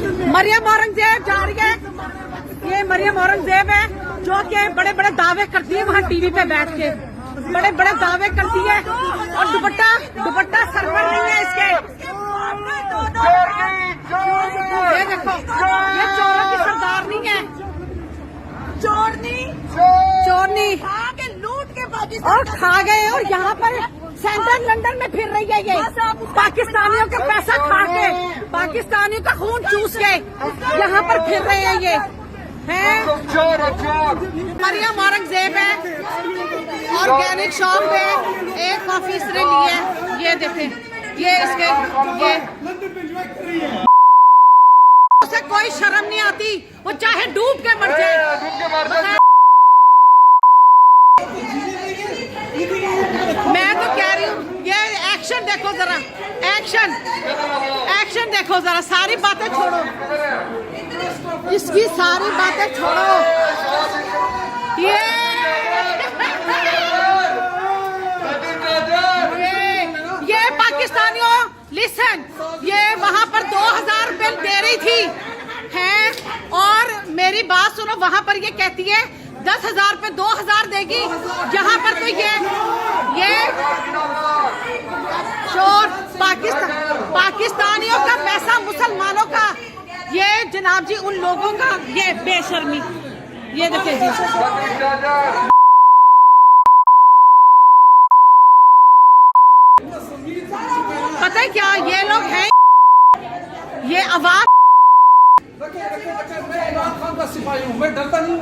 मरियम औरंगजेब जा रही है। ये मरियम औरंगजेब है जो कि बड़े बड़े दावे करती है वहाँ टीवी पे बैठ के, बड़े बड़े दावे करती है। और दुपट्टा सर पर नहीं है इसके। ये देखो, ये चोरों की सरदार नहीं है, चोरनी लूट के और खा गए। और यहाँ पर सेंट्रल लंदन में फिर रही है ये, पाकिस्तानियों का पैसा खा के, पाकिस्तानियों का खून चूस के यहाँ पर फिर रहे हैं ये हैं। मरियम औरंगजेब है, ऑर्गेनिक शॉप पे एक ऑफिसर ने ली है। ये देखें, ये इसके ये उसे कोई शर्म नहीं आती, वो चाहे डूब के मर जाए। मैं तो कह रही हूँ ये एक्शन देखो जरा, एक्शन देखो जरा। सारी बातें छोड़ो, इसकी सारी बातें छोड़ो। ये पाकिस्तानियों लिसन, ये वहां पर 2000 रुपए दे रही थी हैं। और मेरी बात सुनो, वहां पर ये कहती है 10,000 पे 2000 देगी। यहाँ पर तो ये शोर पाकिस्तानियों का पैसा, मुसलमानों का, ये जनाब जी उन लोगों का, ये बेशर्मी। ये देखिए जी, पता है क्या ये लोग हैं, ये आवाज। मैं इमरान खान का सिपाही हूँ, मैं डरता नहीं।